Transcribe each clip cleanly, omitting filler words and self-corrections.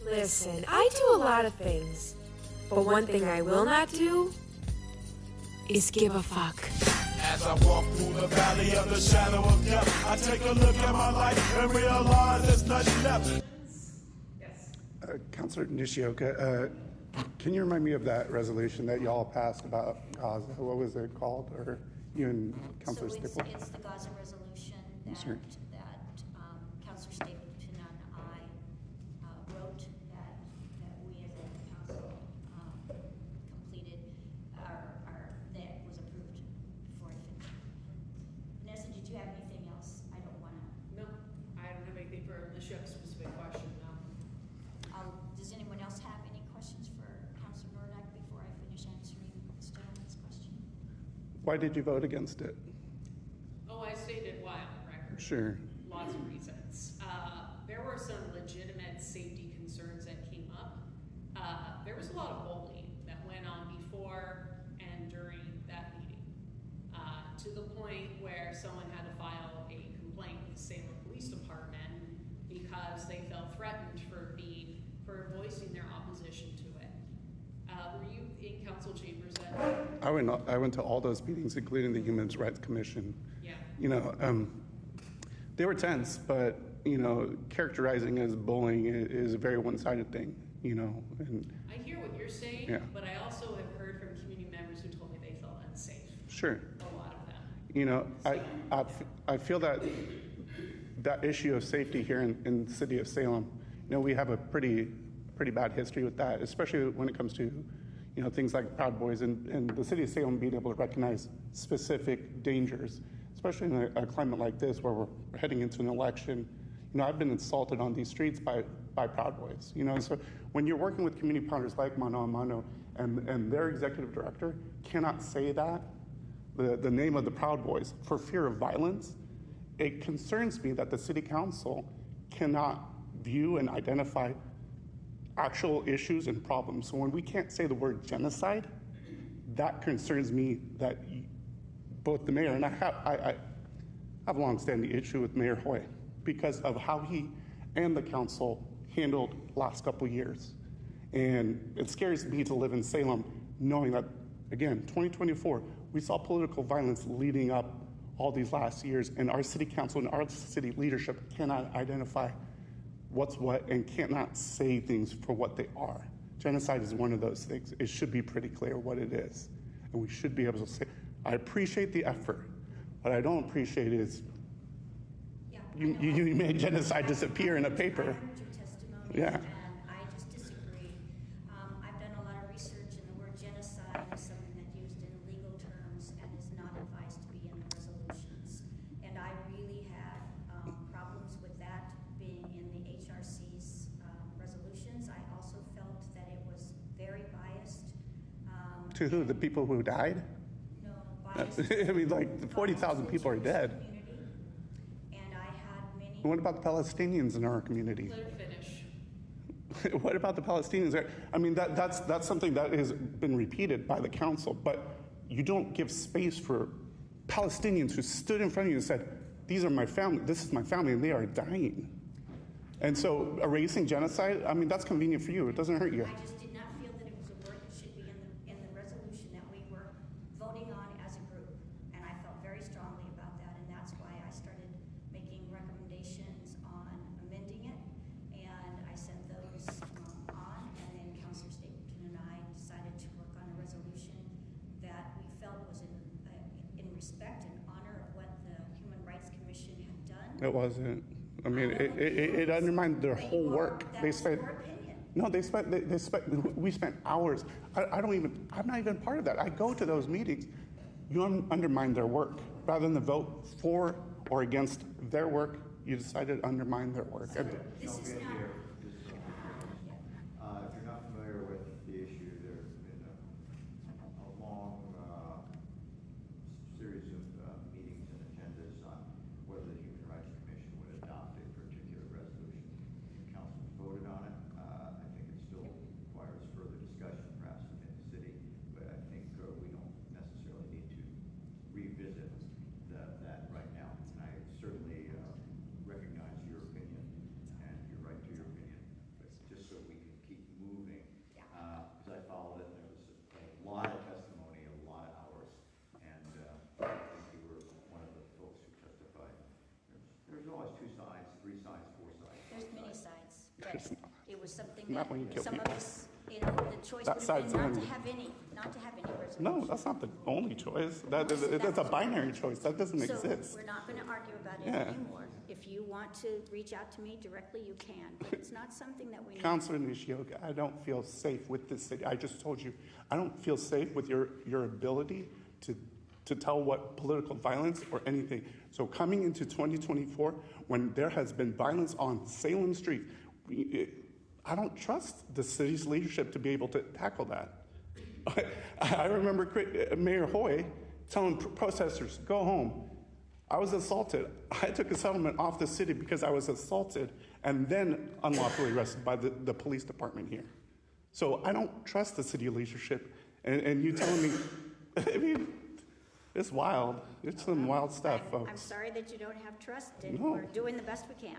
Listen, I do a lot of things, but one thing I will not do is give a fuck. As I walk through the valley of the shadow of death, I take a look at my life and realize there's nothing left. Yes. Councilor Nishioka, can you remind me of that resolution that y'all passed about Gaza? What was it called? Or you and Councilor Stapleton? It's the Gaza resolution that, Sure. Councilor Stapleton and I wrote that we as a council completed that was approved before it finished. Vanessa, did you have anything else? I don't want to. No, I don't have anything for Nishioka's specific question, no. Does anyone else have any questions for Councilor Nordyke before I finish answering this gentleman's question? Why did you vote against it? Oh, I stated why on the record. Sure. Lots of reasons. There were some legitimate safety concerns that came up. There was a lot of bullying that went on before and during that meeting, to the point where someone had to file a complaint with the Salem Police Department because they felt threatened for voicing their opposition to it. Were you in council chambers then? I went to all those meetings, including the Human Rights Commission. Yeah. You know, they were tense, but you know, characterizing as bullying is a very one-sided thing. You know, and I hear what you're saying, yeah. But I also have heard from community members who told me they felt unsafe. Sure. A lot of them. You know, I feel that issue of safety here in the city of Salem, you know, we have a pretty bad history with that, especially when it comes to, you know, things like Proud Boys and the city of Salem being able to recognize specific dangers, especially in a climate like this where we're heading into an election. You know, I've been insulted on these streets by Proud Boys. You know, so when you're working with community partners like Mano a Mano and their executive director cannot say that, the name of the Proud Boys, for fear of violence, it concerns me that the city council cannot view and identify actual issues and problems. So when we can't say the word genocide, that concerns me that both the mayor and I have a long-standing issue with Mayor Hoy because of how he and the council handled last couple years. And it scares me to live in Salem knowing that, again, 2024, we saw political violence leading up all these last years, and our city council and our city leadership cannot identify what's what and cannot say things for what they are. Genocide is one of those things. It should be pretty clear what it is. And we should be able to say, I appreciate the effort. What I don't appreciate is you made genocide disappear in a paper. I heard your testimony, Yeah. and I just disagree. I've done a lot of research, and the word genocide is something that's used in legal terms and is not advised to be in the resolutions. And I really have problems with that being in the HRC's resolutions. I also felt that it was very biased. To who? The people who died? No, biased. I mean, like 40,000 people are dead. And I had many. What about the Palestinians in our community? Let her finish. What about the Palestinians? I mean, that's something that has been repeated by the council, but you don't give space for Palestinians who stood in front of you and said, these are my family, this is my family, and they are dying. And so erasing genocide, I mean, that's convenient for you. It doesn't hurt you. I just did not feel that it was a word that should be in the resolution that we were voting on as a group. And I felt very strongly about that, and that's why I started making recommendations on amending it. And I sent those on, and then Councilor Stapleton and I decided to work on a resolution that we felt was in respect and honor of what the Human Rights Commission had done. It wasn't. I mean, it undermined their whole work. They spent. No, they spent. We spent hours. I'm not even part of that. I go to those meetings. You undermine their work rather than vote for or against their work. You decided to undermine their work. This is not. If you're not familiar with the issue, there's been a long series of meetings and agendas on whether the Human Rights Commission would adopt a particular resolution. The council voted on it. I think it still requires further discussion, perhaps within the city, but I think we don't necessarily need to revisit that right now. And I certainly recognize your opinion and your right to your It was something Not that when you kill some of people. us, you know, the choice That would have side's been not to only. have any, not to have any resolution. No, that's not the only choice. That's a binary choice. That doesn't So exist. we're not gonna argue about it Yeah. anymore. If you want to reach out to me directly, you can, but it's not something that we need. Councilor Nishioka, I don't feel safe with this city. I just told you, I don't feel safe with your ability to tell what political violence or anything. So coming into 2024, when there has been violence on Salem Street, I don't trust the city's leadership to be able to tackle that. I remember Mayor Hoy telling protesters, go home. I was assaulted. I took a settlement off the city because I was assaulted and then unlawfully arrested by the police department here. So I don't trust the city leadership. And you telling me, I mean, it's wild. It's some wild stuff, I'm folks. sorry that you don't have trust, and No. we're doing the best we can.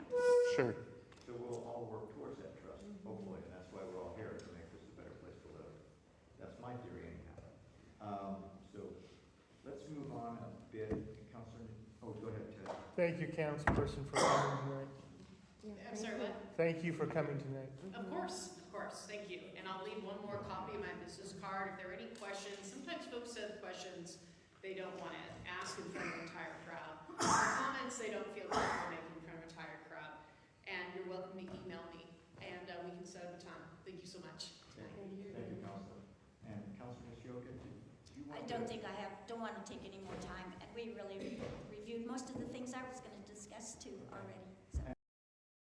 Sure. So we'll all work towards that trust, hopefully, and that's why we're all here, to make this a better place to live. That's my theory anyhow. So let's move on a bit. Councilor, go ahead, Ted. Thank you, councilperson, for coming tonight. I'm sorry, what? Thank you for coming tonight. Of course, thank you. And I'll leave one more copy of my business card. If there are any questions, sometimes folks have questions they don't want to ask in front of an entire crowd. Or comments they don't feel comfortable making in front of an entire crowd. And you're welcome to email me, and we can set up a time. Thank you so much. Thank you, Councilor. And Councilor Nishioka, do you want I don't think don't want to take any more time, and we really reviewed most of the things I was gonna discuss too already.